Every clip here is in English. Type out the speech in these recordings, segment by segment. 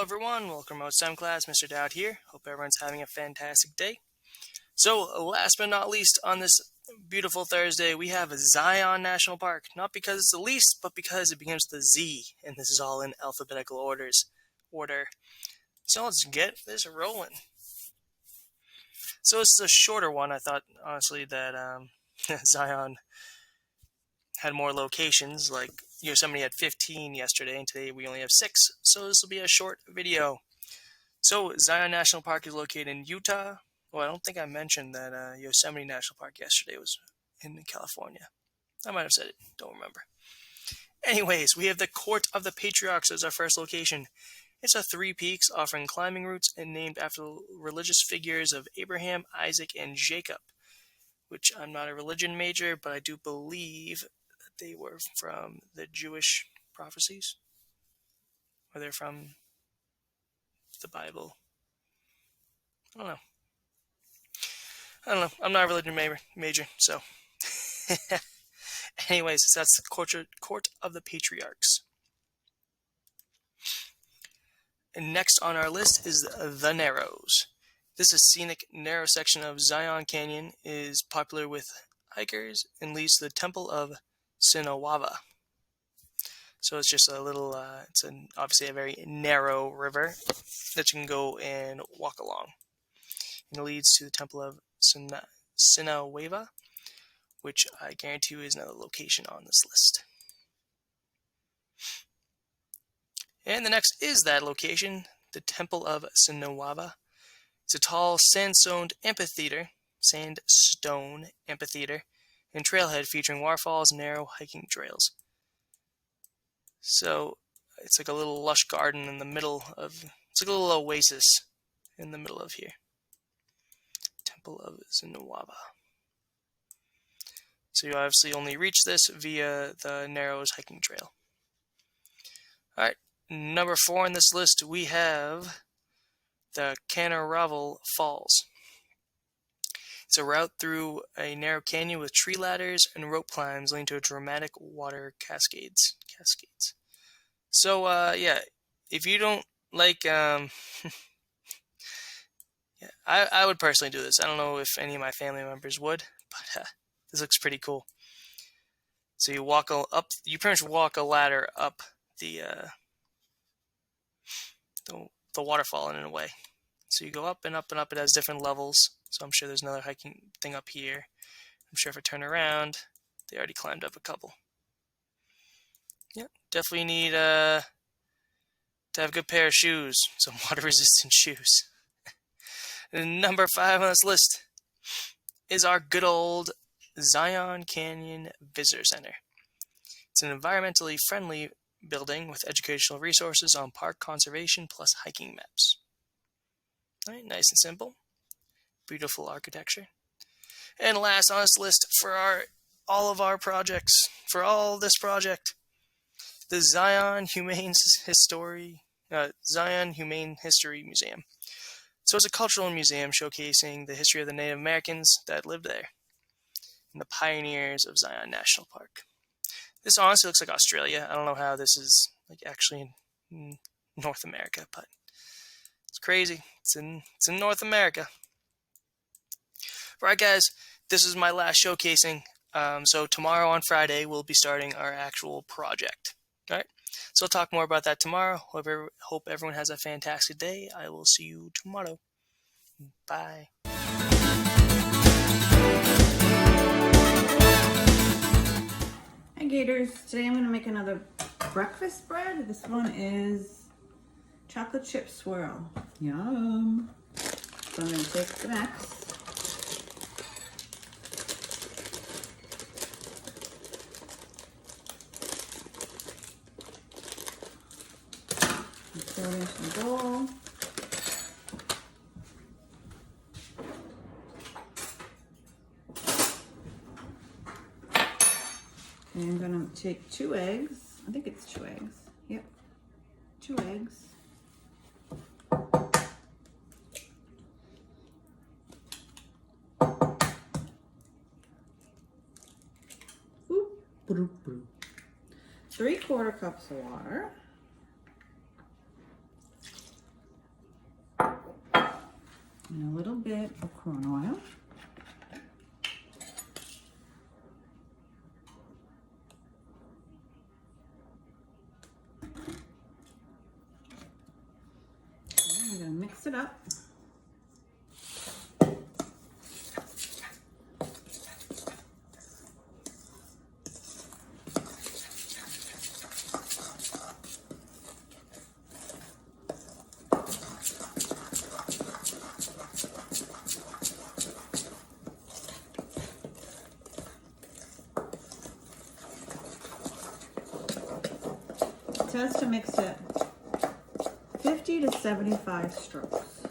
everyone, welcome to STEM class. Mr. Dowd here. Hope everyone's having a fantastic day. So last but not least, on this beautiful Thursday, we have Zion National Park. Not because it's the least, but because it begins with a Z, and this is all in alphabetical order. So let's get this rolling. So it's a shorter one. I thought, honestly, that Zion had more locations, like Yosemite had 15 yesterday, and today we only have 6, so this will be a short video. So Zion National Park is located in Utah. Well, I don't think I mentioned that Yosemite National Park yesterday was in California. I might have said it, don't remember. Anyways, we have the Court of the Patriarchs as our first location. It's a 3 peaks offering climbing routes and named after religious figures of Abraham, Isaac, and Jacob, which I'm not a religion major, but I do believe that they were from the Jewish prophecies, or they're from the Bible. I don't know. I'm not a religion major, so. Anyways, that's the Court of the Patriarchs. And next on our list is the Narrows. This scenic, narrow section of Zion Canyon is popular with hikers and leads to the Temple of Sinawava. So it's just a little, obviously a very narrow river that you can go and walk along. And it leads to the Temple of Sinawava, which I guarantee you is another location on this list. And the next is that location, the Temple of Sinawava. It's a tall sandstone amphitheater and trailhead featuring waterfalls and narrow hiking trails. So it's like a little lush garden in the middle of, it's like a little oasis in the middle of here. Temple of Sinawava. So you obviously only reach this via the Narrows hiking trail. Alright, number 4 on this list we have the Canaraval Falls. It's a route through a narrow canyon with tree ladders and rope climbs leading to a dramatic water cascades. So, if you don't like, I would personally do this. I don't know if any of my family members would, but this looks pretty cool. So you you pretty much walk a ladder up the waterfall in a way. So you go up and up and up. It has different levels. So I'm sure there's another hiking thing up here. I'm sure if I turn around, they already climbed up a couple. Yeah, definitely need to have a good pair of shoes, some water-resistant shoes. And number 5 on this list is our good old Zion Canyon Visitor Center. It's an environmentally friendly building with educational resources on park conservation plus hiking maps. All right, nice and simple. Beautiful architecture. And last on this list for all of our projects, for all this project, the Zion Humane History Museum. So it's a cultural museum showcasing the history of the Native Americans that lived there and the pioneers of Zion National Park. This honestly looks like Australia. I don't know how this is actually in North America, but it's crazy. It's in North America. Alright guys, this is my last showcasing. So tomorrow on Friday we'll be starting our actual project. Alright, so I'll talk more about that tomorrow. Hope everyone has a fantastic day. I will see you tomorrow. Bye. Hi Gators, today I'm going to make another breakfast bread. This one is chocolate chip swirl. Yum! So I'm going to take the mix. Pour it into the bowl. And I'm going to take 2 eggs. I think it's 2 eggs. Yep. 2 eggs. Boop, boop. 3/4 cups of water. And a little bit of corn oil. Okay, I'm going to mix it up. It says to mix it 50 to 75 strokes.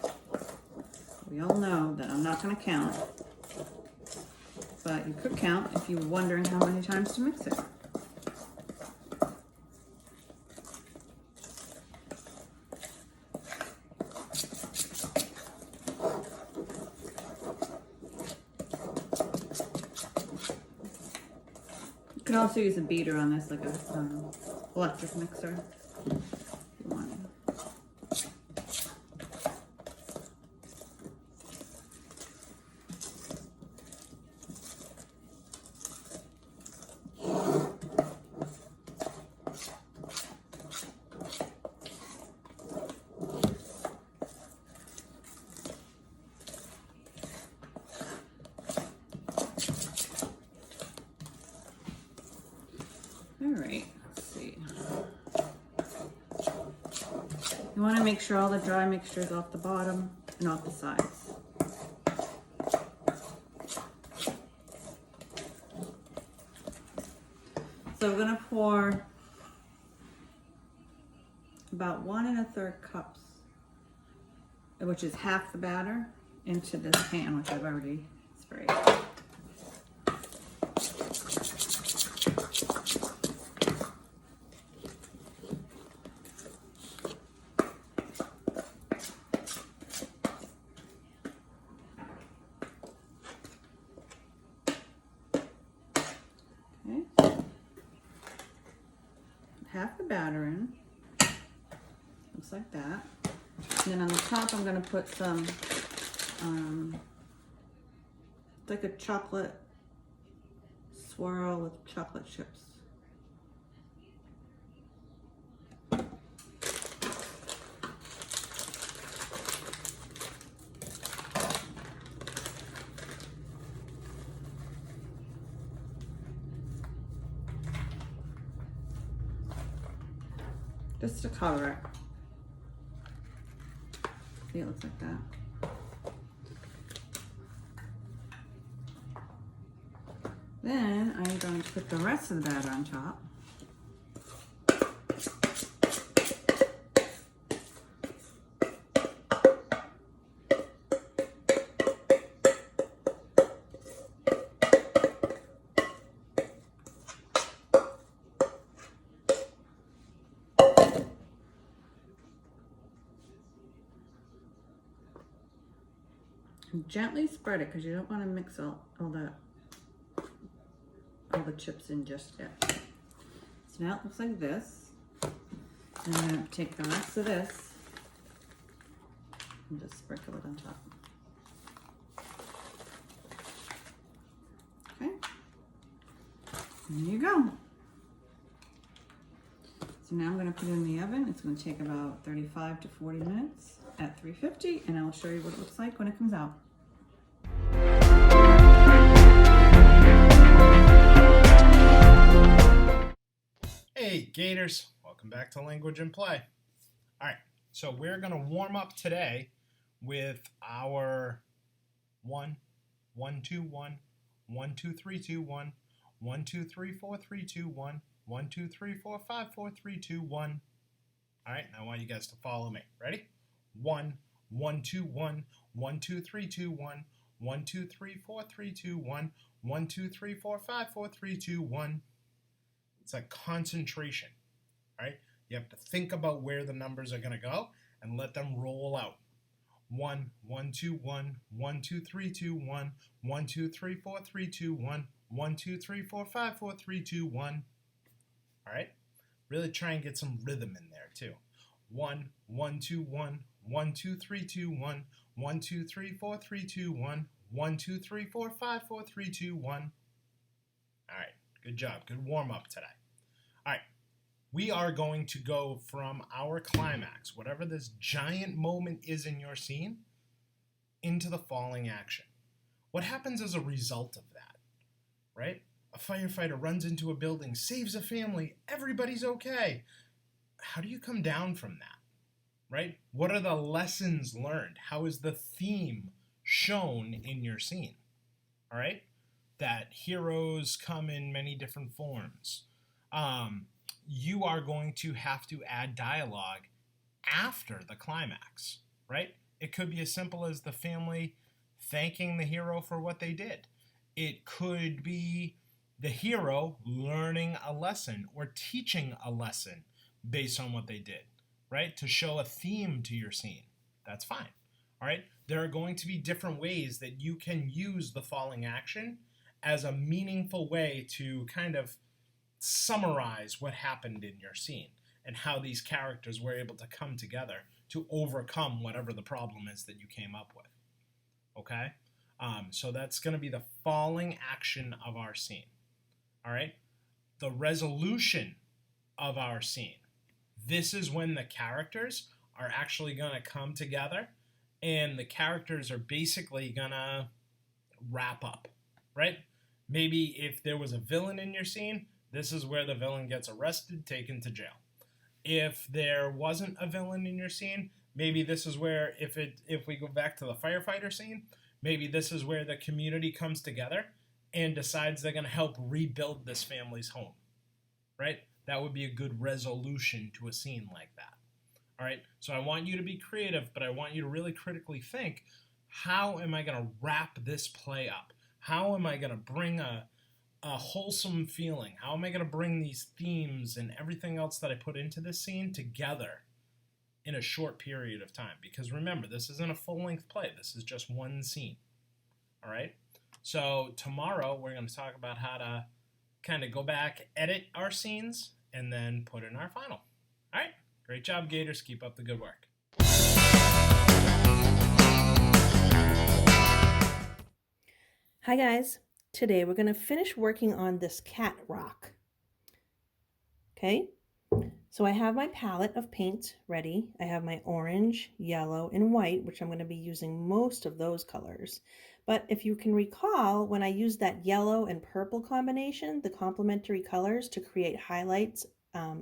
We all know that I'm not going to count, but you could count if you were wondering how many times to mix it. You could also use a beater on this, like a electric mixer, if you wanted. All right, let's see. You want to make sure all the dry mixture is off the bottom and off the sides. So we're going to pour about 1 1/3 cups, which is half the batter, into this pan, which I've already sprayed. Half the batter in, looks like that. And then on the top, I'm going to put some, like a chocolate swirl with chocolate chips. Just to cover it. See, it looks like that. Then I'm going to put the rest of the batter on top. Gently spread it because you don't want to mix all the chips in just yet. So now it looks like this. And I'm going to take the rest of this and just sprinkle it on top. Okay. And there you go. So now I'm going to put it in the oven. It's going to take about 35 to 40 minutes at 350, and I'll show you what it looks like when it comes out. Hey Gators, welcome back to Language and Play. Alright, so we're going to warm up today with our 1, 1, 2, 1, 1, 2, 3, 2, 1, 1, 2, 3, 4, 3, 2, 1, 1, 2, 3, 4, 5, 4, 3, 2, 1. Alright, now I want you guys to follow me. Ready? 1, 1, 2, 1, 1, 2, 3, 2, 1, 1, 2, 3, 4, 3, 2, 1, 1, 2, 3, 4, 5, 4, 3, 2, 1. It's like concentration, right? You have to think about where the numbers are going to go and let them roll out. 1, 1, 2, 1, 1, 2, 3, 2, 1, 1, 2, 3, 4, 3, 2, 1, 1, 2, 3, 4, 5, 4, 3, 2, 1. All right? Really try and get some rhythm in there too. 1, 1, 2, 1, 1, 2, 3, 2, 1, 1, 2, 3, 4, 3, 2, 1, 1, 2, 3, 4, 5, 4, 3, 2, 1. All right, good job. Good warm up today. All right, we are going to go from our climax, whatever this giant moment is in your scene, into the falling action. What happens as a result of that, right? A firefighter runs into a building, saves a family, everybody's okay. How do you come down from that, right? What are the lessons learned? How is the theme shown in your scene, all right? That heroes come in many different forms. You are going to have to add dialogue after the climax, right? It could be as simple as the family thanking the hero for what they did. It could be the hero learning a lesson or teaching a lesson based on what they did, right? To show a theme to your scene. That's fine, all right? There are going to be different ways that you can use the falling action as a meaningful way to kind of summarize what happened in your scene and how these characters were able to come together to overcome whatever the problem is that you came up with, okay? So that's going to be the falling action of our scene, all right? The resolution of our scene. This is when the characters are actually going to come together and the characters are basically going to wrap up, right? Maybe if there was a villain in your scene, this is where the villain gets arrested, taken to jail. If there wasn't a villain in your scene, maybe this is where, if we go back to the firefighter scene, maybe this is where the community comes together and decides they're going to help rebuild this family's home, right? That would be a good resolution to a scene like that, all right? So I want you to be creative, but I want you to really critically think, how am I going to wrap this play up? How am I going to bring a wholesome feeling? How am I going to bring these themes and everything else that I put into this scene together in a short period of time? Because remember, this isn't a full-length play. This is just one scene, all right? So tomorrow we're going to talk about how to kind of go back, edit our scenes, and then put in our final. All right? Great job, Gators. Keep up the good work. Hi guys, today we're going to finish working on this cat rock. Okay, so I have my palette of paints ready. I have my orange, yellow, and white, which I'm going to be using most of those colors. But if you can recall, when I used that yellow and purple combination, the complementary colors to create highlights,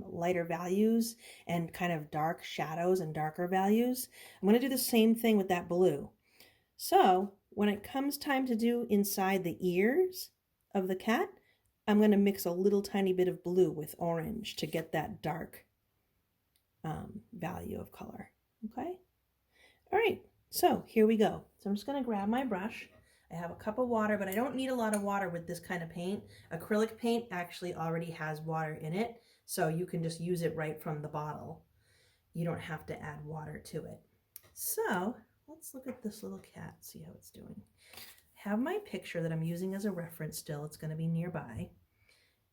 lighter values, and kind of dark shadows and darker values, I'm going to do the same thing with that blue. So when it comes time to do inside the ears of the cat, I'm going to mix a little tiny bit of blue with orange to get that dark value of color. Okay? All right, so here we go. So I'm just going to grab my brush. I have a cup of water, but I don't need a lot of water with this kind of paint. Acrylic paint actually already has water in it, so you can just use it right from the bottle. You don't have to add water to it. So let's look at this little cat, see how it's doing. I have my picture that I'm using as a reference still. It's going to be nearby.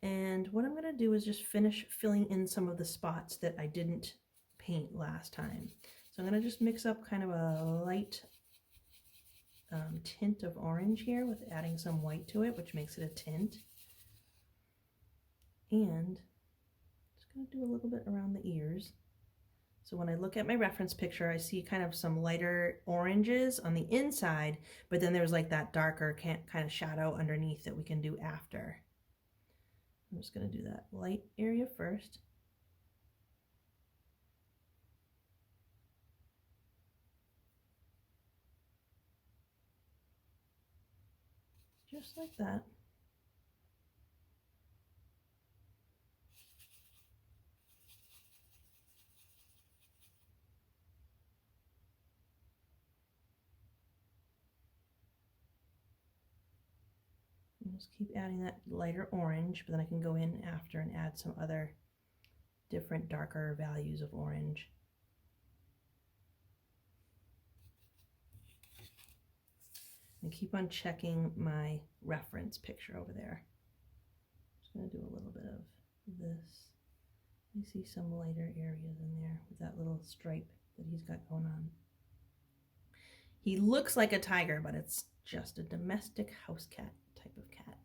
And what I'm going to do is just finish filling in some of the spots that I didn't paint last time. So I'm going to just mix up kind of a light tint of orange here with adding some white to it, which makes it a tint. And just going to do a little bit around the ears. So when I look at my reference picture, I see kind of some lighter oranges on the inside, but then there's like that darker kind of shadow underneath that we can do after. I'm just going to do that light area first. Just like that. Just keep adding that lighter orange, but then I can go in after and add some other different darker values of orange. And keep on checking my reference picture over there. Just going to do a little bit of this You see some lighter areas in there with that little stripe that he's got going on. He looks like a tiger, but it's just a domestic house cat type of cat.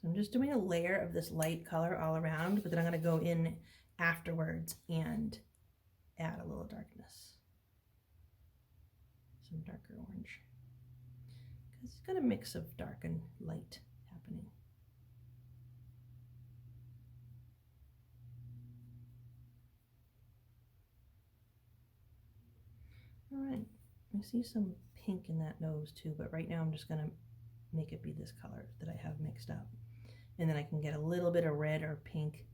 So I'm just doing a layer of this light color all around, but then I'm going to go in afterwards and add a little darkness. Some darker orange. Because it's got a mix of dark and light happening. All right, I see some pink in that nose too, but right now I'm just going to make it be this color that I have mixed up. And then I can get a little bit of red or pink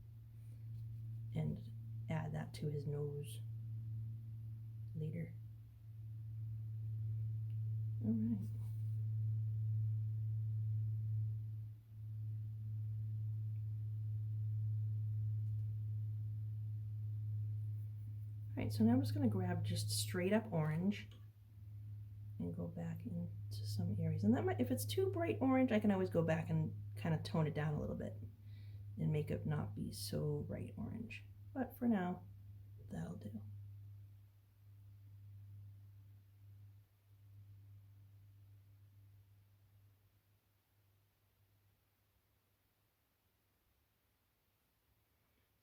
and add that to his nose later. All right. All right, so now I'm just going to grab just straight up orange and go back into some areas. And that might, if it's too bright orange, I can always go back and kind of tone it down a little bit and make it not be so bright orange. But for now, that'll do.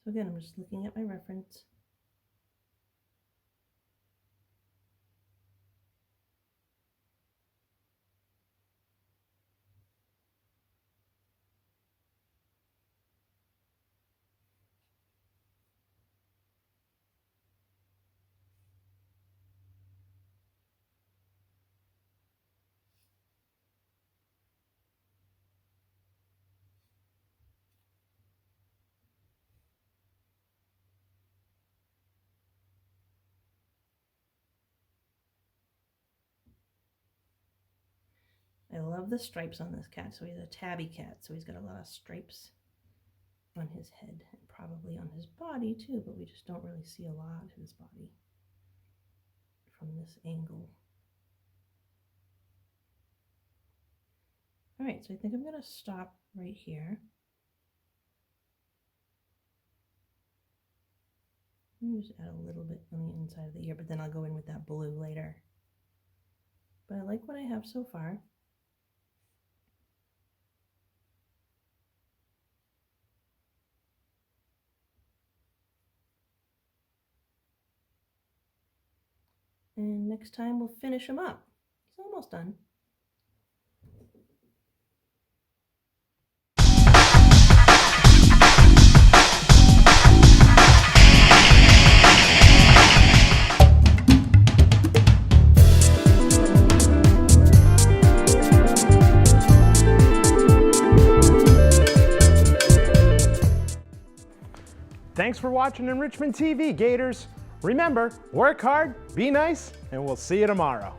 So again, I'm just looking at my reference. I love the stripes on this cat. So he's a tabby cat, so he's got a lot of stripes on his head and probably on his body too, but we just don't really see a lot of his body from this angle. All right, so I think I'm going to stop right here. Let me just add a little bit on the inside of the ear, but then I'll go in with that blue later. But I like what I have so far. And next time we'll finish him up. He's almost done. Thanks for watching Enrichment TV, Gators. Remember, work hard, be nice, and we'll see you tomorrow.